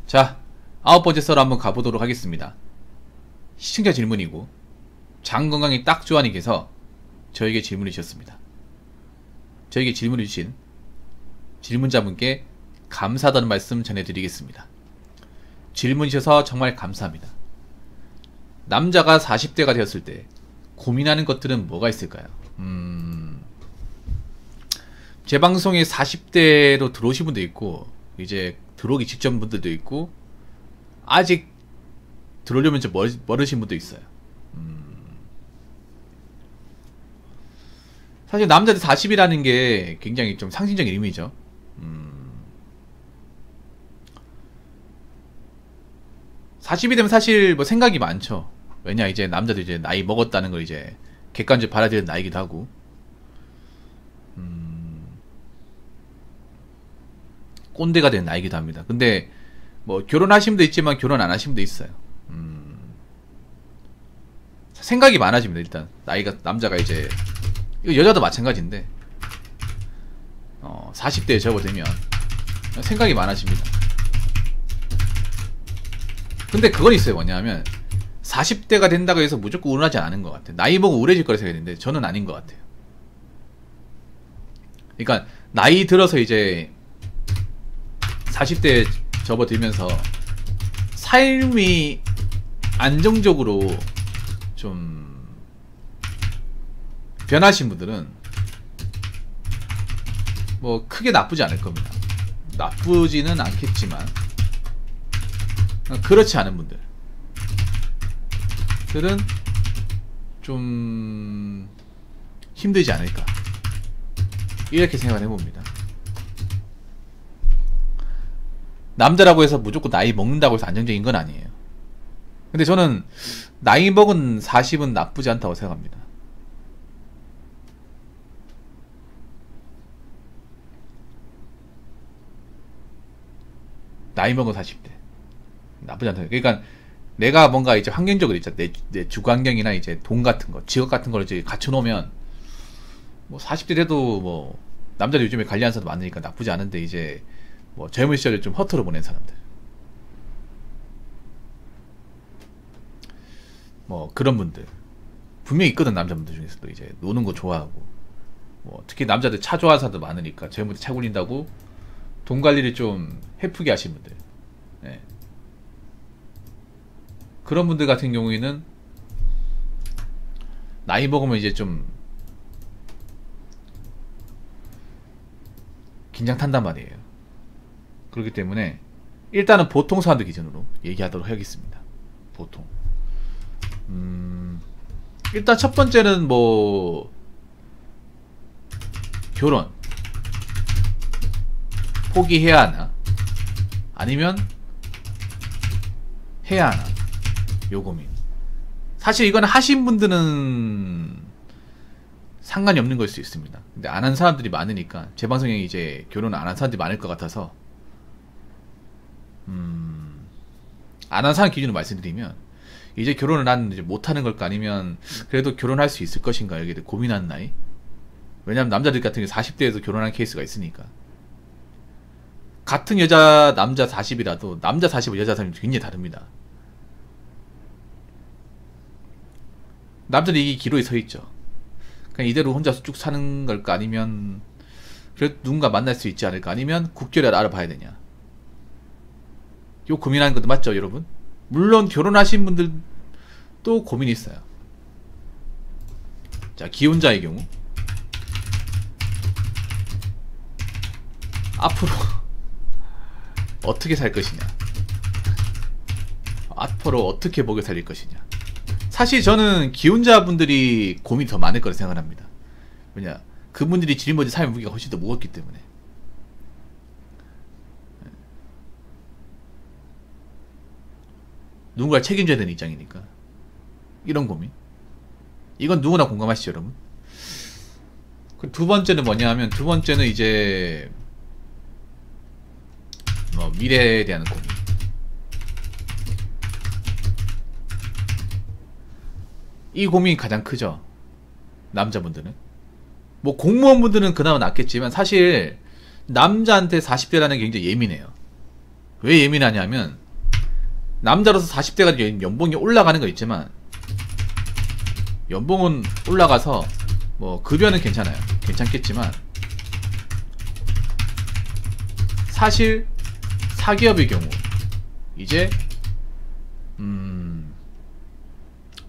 자, 9번째 썰 한번 가보도록 하겠습니다. 시청자 질문이고 장 건강이 딱 좋아님께서 저에게 질문을 주셨습니다. 저에게 질문을 주신 질문자분께 감사하다는 말씀 전해드리겠습니다. 질문 주셔서 정말 감사합니다. 남자가 40대가 되었을 때 고민하는 것들은 뭐가 있을까요? 제 방송에 40대로 들어오신 분도 있고 이제 들어오기 직전 분들도 있고 아직 들어오려면 좀 멀으신 분도 있어요. 사실 남자들 40이라는 게 굉장히 좀 상징적인 의미죠. 40이 되면 사실 뭐 생각이 많죠. 왜냐 이제 남자들 이제 나이 먹었다는 걸 이제 객관적으로 받아들이는 나이기도 하고 꼰대가 된 나이기도 합니다. 근데 뭐 결혼하신 분도 있지만 결혼 안 하신 분도 있어요. 생각이 많아집니다. 일단 나이가 남자가 이제 이거 여자도 마찬가지인데 40대에 접어들면 생각이 많아집니다. 근데 그건 있어요. 뭐냐면 40대가 된다고 해서 무조건 우울하지 않은 것 같아요. 나이 먹으면 우울해질 거라 생각했는데 저는 아닌 것 같아요. 그러니까 나이 들어서 이제 40대에 접어들면서 삶이 안정적으로 좀 변하신 분들은 뭐 크게 나쁘지 않을 겁니다. 나쁘지는 않겠지만 그렇지 않은 분들은 좀 힘들지 않을까 이렇게 생각을 해봅니다. 남자라고 해서 무조건 나이 먹는다고 해서 안정적인 건 아니에요. 근데 저는 나이 먹은 40은 나쁘지 않다고 생각합니다. 나이 먹은 40대 나쁘지 않다. 그러니까 내가 뭔가 이제 환경적으로 있잖아. 내 주거 환경이나 이제 돈 같은 거, 직업 같은 걸 이제 갖춰 놓으면 뭐 40대 돼도 뭐 남자들 요즘에 관리하는 사람도 많으니까 나쁘지 않은데 이제 뭐 젊은 시절을 좀 허투루 보낸 사람들 뭐 그런 분들 분명히 있거든. 남자분들 중에서도 이제 노는 거 좋아하고 뭐 특히 남자들 차 좋아하는 사람도 많으니까 젊은 차 굴린다고 돈 관리를 좀 헤프게 하신 분들 네. 그런 분들 같은 경우에는 나이 먹으면 이제 좀 긴장 탄단 말이에요. 그렇기 때문에 일단은 보통 사람들 기준으로 얘기하도록 하겠습니다. 보통 일단 첫 번째는 뭐 결혼 포기해야 하나 아니면 해야 하나 요 고민. 사실 이건 하신 분들은 상관이 없는 걸 수 있습니다. 근데 안 한 사람들이 많으니까 제 방송에 이제 결혼 안 한 사람들이 많을 것 같아서 안 한 사람 기준으로 말씀드리면 이제 결혼을 난 이제 못하는 걸까 아니면 그래도 결혼할 수 있을 것인가 이게 고민하는 나이. 왜냐면 남자들 같은 경우 40대에서 결혼한 케이스가 있으니까. 같은 여자 남자 40이라도 남자 40과 여자 40이 굉장히 다릅니다. 남자는 이 기로에 서 있죠. 그냥 이대로 혼자서 쭉 사는 걸까 아니면 그래도 누군가 만날 수 있지 않을까 아니면 국결을 알아봐야 되냐. 요 고민하는 것도 맞죠 여러분? 물론 결혼하신 분들도 고민이 있어요. 자, 기혼자의 경우 앞으로 어떻게 살 것이냐, 앞으로 어떻게 먹여 살릴 것이냐. 사실 저는 기혼자분들이 고민이 더 많을 거라 생각합니다. 왜냐, 그분들이 짊어진 삶의 무게가 훨씬 더 무겁기 때문에. 누군가를 책임져야 되는 입장이니까. 이런 고민. 이건 누구나 공감하시죠 여러분? 두 번째는 뭐냐 하면, 두 번째는 이제 뭐 미래에 대한 고민. 이 고민이 가장 크죠 남자분들은. 뭐 공무원분들은 그나마 낫겠지만 사실 남자한테 40대라는 게 굉장히 예민해요. 왜 예민하냐면 남자로서 40대가 연봉이 올라가는 거 있지만 연봉은 올라가서 뭐 급여는 괜찮아요. 괜찮겠지만 사실 사기업의 경우 이제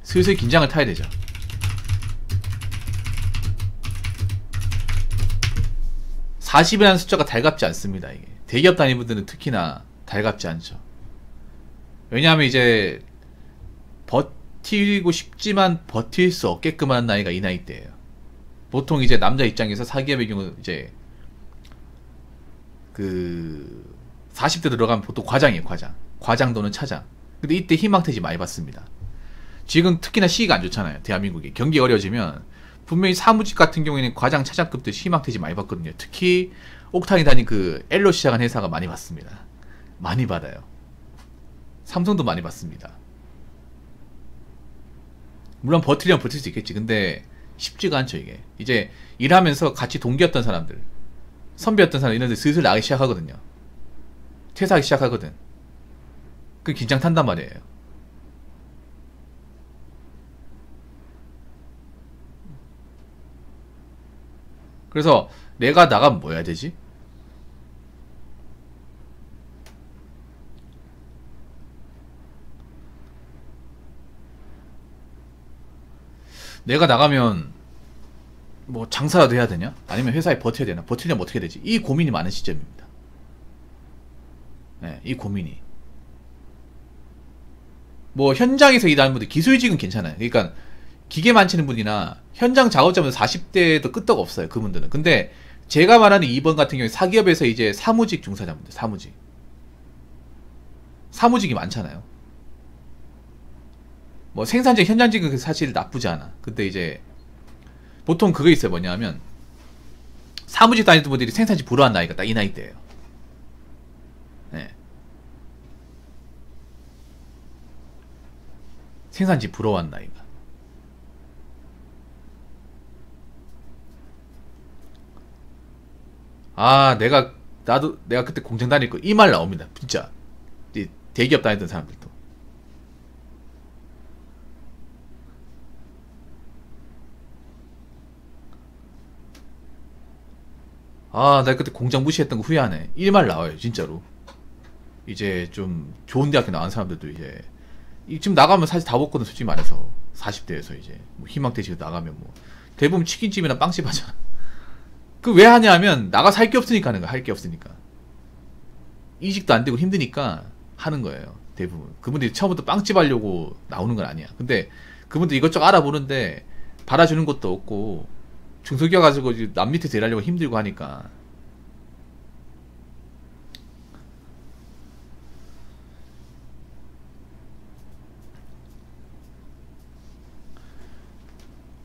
슬슬 긴장을 타야 되죠. (40이라는) 숫자가 달갑지 않습니다. 이게 대기업 다니는 분들은 특히나 달갑지 않죠. 왜냐하면 이제 버티고 싶지만 버틸 수 없게끔 하는 나이가 이 나이대예요. 보통 이제 남자 입장에서 사기업의 경우 이제 그 40대 들어가면 보통 과장이에요. 과장 또는 차장. 근데 이때 희망퇴직 많이 받습니다. 지금 특히나 시기가 안 좋잖아요. 대한민국이 경기 어려워지면 분명히 사무직 같은 경우에는 과장 차장급들 희망퇴직 많이 받거든요. 특히 옥탄이 다닌 그 L로 시작한 회사가 많이 받습니다. 많이 받아요. 삼성도 많이 받습니다. 물론 버티려면 버틸 수 있겠지. 근데 쉽지가 않죠. 이게 이제 일하면서 같이 동기였던 사람들, 선배였던 사람 이런 데 슬슬 나가기 시작하거든요. 퇴사하기 시작하거든. 그 긴장 탄단 말이에요. 그래서 내가 나가면 뭐 해야 되지? 내가 나가면 뭐 장사라도 해야 되냐? 아니면 회사에 버텨야 되나? 버티려면 어떻게 되지? 이 고민이 많은 시점입니다. 네, 이 고민이. 뭐 현장에서 일하는 분들 기술직은 괜찮아요. 그러니까 기계 만지는 분이나 현장 작업자분 40대도 끄떡 없어요. 그분들은. 근데 제가 말하는 2번 같은 경우에 사기업에서 이제 사무직 종사자분들, 사무직이 많잖아요. 뭐 생산직, 현장직은 사실 나쁘지 않아. 근데 이제 보통 그거 있어요. 뭐냐면 사무직 다니던 분들이 생산직 부러워한 나이가 딱 이 나이대예요. 네. 생산직 부러워한 나이가. 아, 내가 그때 공장 다닐 거 이 말 나옵니다. 진짜. 대기업 다니던 사람들도. 아, 내가 그때 공장 무시했던 거 후회하네. 이 말 나와요, 진짜로. 이제 좀 좋은 대학교 나온 사람들도 이제 지금 나가면 사실 다 먹거든, 솔직히 말해서. 40대에서 이제 뭐 희망퇴직 나가면 뭐 대부분 치킨집이나 빵집 하잖아. 그 왜 하냐면 나가 살 게 없으니까 하는 거야. 할 게 없으니까. 이직도 안 되고 힘드니까 하는 거예요. 대부분. 그분들이 처음부터 빵집 하려고 나오는 건 아니야. 근데 그분들 이것저것 알아보는데 받아주는 것도 없고 중소기업 가지고 남 밑에서 일하려고 힘들고 하니까.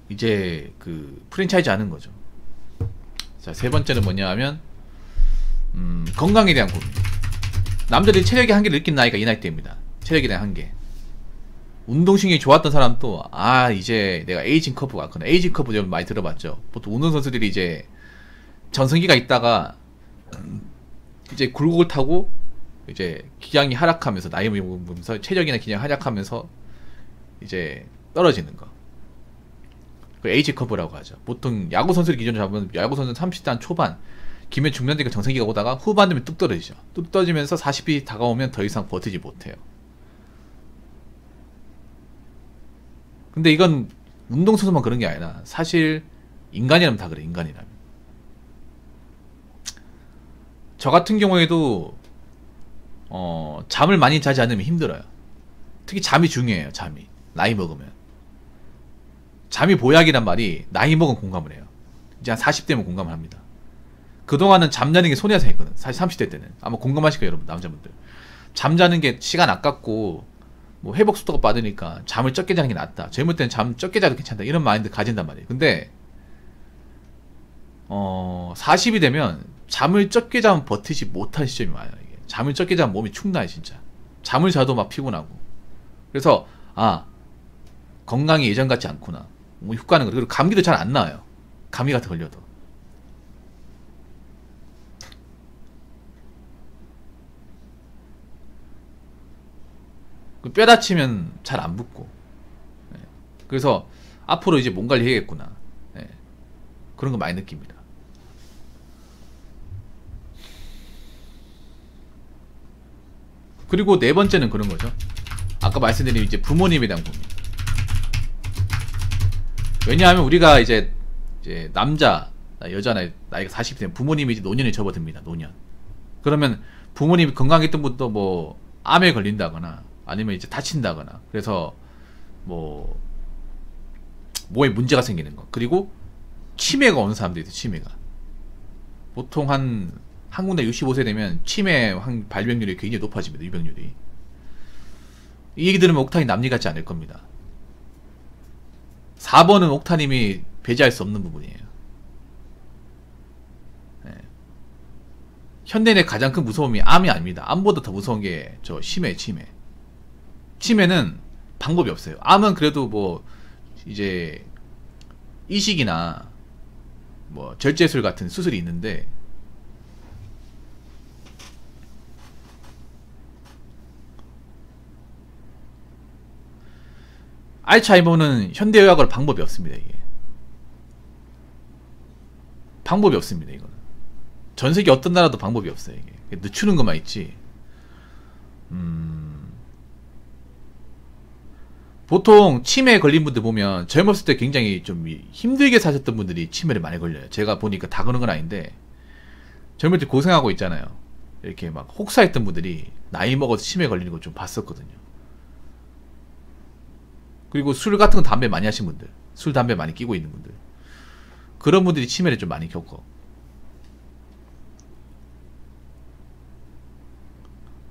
이제 그 프랜차이즈 하는 거죠. 자, 세 번째는 뭐냐 하면 건강에 대한 고민. 남자들이 체력의 한계를 느낀 나이가 이 나이대입니다. 체력에 대한 한계. 운동신경이 좋았던 사람도 이제 내가 에이징 커브가 왔구나. 에이징 커브 여러분 많이 들어봤죠. 보통 운동선수들이 이제 전성기가 있다가 이제 굴곡을 타고 이제 기량이 하락하면서 나이 먹으면서 체력이나 기량이 하락하면서 이제 떨어지는 거. 그 에이지 커브라고 하죠. 보통 야구 선수를 기준으로 잡으면 야구 선수는 30대 한 초반, 기면 중년대가 정상기가 오다가 후반 되면 뚝 떨어지죠. 뚝 떨어지면서 40이 다가오면 더 이상 버티지 못해요. 근데 이건 운동선수만 그런 게 아니라 사실 인간이라면 다 그래. 인간이라면. 저 같은 경우에도 잠을 많이 자지 않으면 힘들어요. 특히 잠이 중요해요. 잠이. 나이 먹으면. 잠이 보약이란 말이 나이 먹은 공감을 해요. 이제 한 40대면 공감을 합니다. 그동안은 잠자는 게 손해가 생겼거든. 사실 30대 때는. 아마 공감하실 거예요, 여러분, 남자분들. 잠자는 게 시간 아깝고 뭐 회복 속도가 빠르니까 잠을 적게 자는 게 낫다. 젊을 때는 잠 적게 자도 괜찮다. 이런 마인드 가진단 말이에요. 근데 40이 되면 잠을 적게 자면 버티지 못할 시점이 많아요. 이게. 잠을 적게 자면 몸이 축나요, 진짜. 잠을 자도 막 피곤하고. 그래서 건강이 예전 같지 않구나. 뭐 효과는 그리고 감기도 잘 안 나와요. 감기 같은 거 걸려도. 뼈 다치면 잘 안 붙고. 예. 그래서 앞으로 이제 몸 관리해야겠구나. 예. 그런 거 많이 느낍니다. 그리고 네 번째는 그런 거죠. 아까 말씀드린 이제 부모님에 대한 고민. 왜냐하면 우리가 이제 남자, 여자나 나이가 40이 되면 부모님이 이제 노년에 접어듭니다. 노년. 그러면 부모님이 건강했던 분도 뭐 암에 걸린다거나 아니면 이제 다친다거나 그래서 뭐 몸에 문제가 생기는 거. 그리고 치매가 오는 사람들이 있어요. 치매가. 보통 한국 내 65세 되면 치매 발병률이 굉장히 높아집니다. 유병률이. 이 얘기 들으면 옥타님 남일 같지 않을 겁니다. 4번은 옥타님이 배제할 수 없는 부분이에요. 네. 현대인의 가장 큰 무서움이 암이 아닙니다. 암보다 더 무서운 게 저 치매. 치매는 방법이 없어요. 암은 그래도 뭐 이제 이식이나 뭐 절제술 같은 수술이 있는데 알츠하이머는 현대의학으로 방법이 없습니다. 이게 방법이 없습니다. 이거는 전 세계 어떤 나라도 방법이 없어요. 이게 늦추는 것만 있지. 보통 치매에 걸린 분들 보면 젊었을 때 굉장히 좀 힘들게 사셨던 분들이 치매를 많이 걸려요. 제가 보니까 다 그런 건 아닌데 젊을 때 고생하고 있잖아요. 이렇게 막 혹사했던 분들이 나이 먹어서 치매 걸리는 거 좀 봤었거든요. 그리고 술 같은 거 담배 많이 하신 분들, 술 담배 많이 끼고 있는 분들, 그런 분들이 치매를 좀 많이 겪어.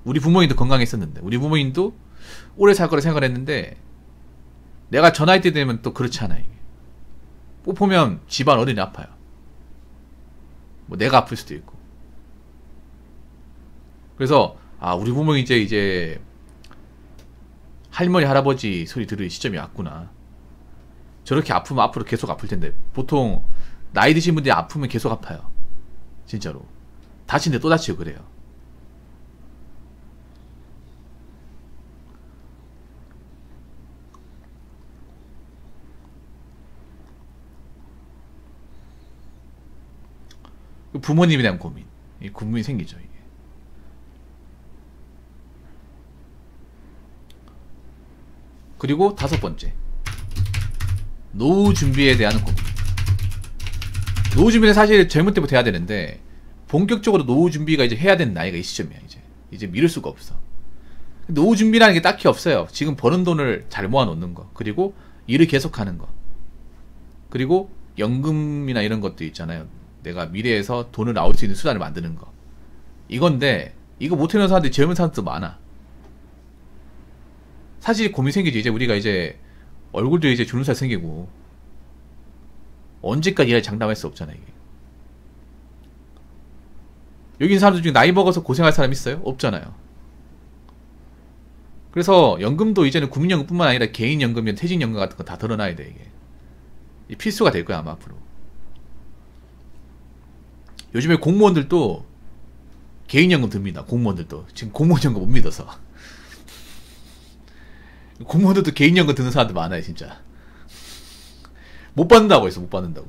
우리 부모님도 건강했었는데 우리 부모님도 오래 살 거라 생각을 했는데 내가 저 나이 때 되면 또 그렇지 않아. 이게 꼭 보면 집안 어른이 아파요. 뭐 내가 아플 수도 있고. 그래서 우리 부모님 이제 할머니 할아버지 소리 들을 시점이 왔구나. 저렇게 아프면 앞으로 계속 아플 텐데. 보통 나이 드신 분들이 아프면 계속 아파요. 진짜로. 다치는데 또 다치고 그래요. 부모님에 대한 고민. 이 고민이 생기죠. 이게. 그리고 5번째. 노후 준비에 대한 고민. 노후 준비는 사실 젊을 때부터 해야 되는데 본격적으로 노후 준비가 이제 해야 되는 나이가 이 시점이야. 이제 미룰 수가 없어. 노후 준비라는 게 딱히 없어요. 지금 버는 돈을 잘 모아놓는 거. 그리고 일을 계속하는 거. 그리고 연금이나 이런 것도 있잖아요. 내가 미래에서 돈을 나올 수 있는 수단을 만드는 거. 이건데 이거 못해놓은 사람들이 젊은 사람들도 많아. 사실 고민 생기지. 이제 우리가 이제 얼굴도 이제 주름살 생기고 언제까지 일할 장담할 수 없잖아. 이게 여기 있는 사람들 중에 나이 먹어서 고생할 사람 있어요? 없잖아요. 그래서 연금도 이제는 국민연금뿐만 아니라 개인연금이나 퇴직연금 같은 거 다 드러나야 돼. 이게 필수가 될 거야 아마 앞으로. 요즘에 공무원들도 개인연금 듭니다. 공무원들도 지금 공무원연금 못 믿어서 공무원들도 개인연금 드는 사람들 많아요. 진짜 못 받는다고 해서 못 받는다고.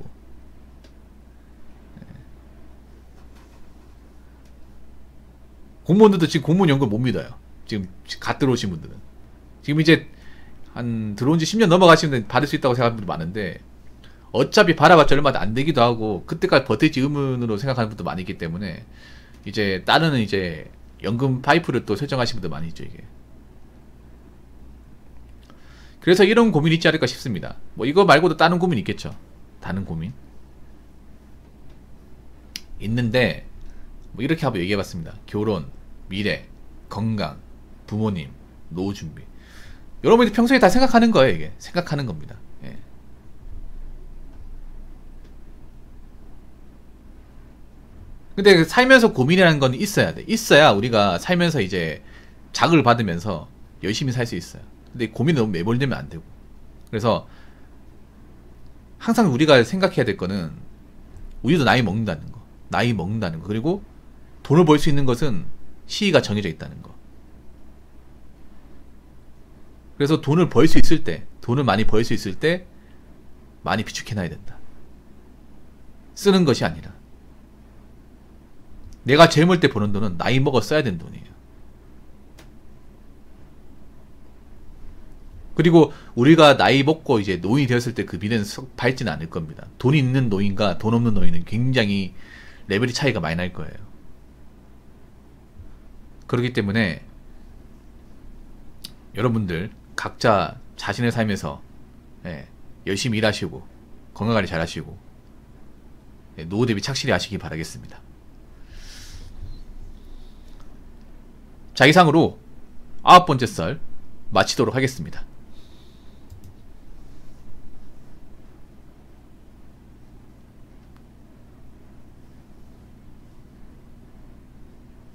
공무원들도 지금 공무원연금 못 믿어요. 지금 갓 들어오신 분들은 지금 이제 한 들어온 지 10년 넘어가시면 받을 수 있다고 생각하는 분들 많은데 어차피 받아봤자 얼마 안 되기도 하고 그때까지 버틸지 의문으로 생각하는 분도 많이 있기 때문에 이제 다른 이제 연금 파이프를 또 설정하시는 분들 많이 있죠. 이게 그래서 이런 고민이 있지 않을까 싶습니다. 뭐 이거 말고도 다른 고민 있겠죠. 다른 고민 있는데 뭐 이렇게 한번 얘기해봤습니다. 결혼, 미래, 건강, 부모님, 노후 준비. 여러분이 평소에 다 생각하는 거예요. 이게 생각하는 겁니다. 예. 근데 살면서 고민이라는 건 있어야 돼. 있어야 우리가 살면서 이제 자극을 받으면서 열심히 살 수 있어요. 근데 고민이 너무 매몰되면 안 되고. 그래서 항상 우리가 생각해야 될 거는 우리도 나이 먹는다는 거. 나이 먹는다는 거. 그리고 돈을 벌 수 있는 것은 시기가 정해져 있다는 거. 그래서 돈을 벌 수 있을 때, 돈을 많이 벌 수 있을 때 많이 비축해놔야 된다. 쓰는 것이 아니라. 내가 젊을 때 버는 돈은 나이 먹어 써야 되는 돈이에요. 그리고 우리가 나이 먹고 이제 노인이 되었을 때 그 미래는 썩 밝지는 않을 겁니다. 돈 있는 노인과 돈 없는 노인은 굉장히 레벨이 차이가 많이 날 거예요. 그렇기 때문에 여러분들 각자 자신의 삶에서 열심히 일하시고 건강관리 잘 하시고 노후 대비 착실히 하시기 바라겠습니다. 자, 이상으로 9번째 썰 마치도록 하겠습니다.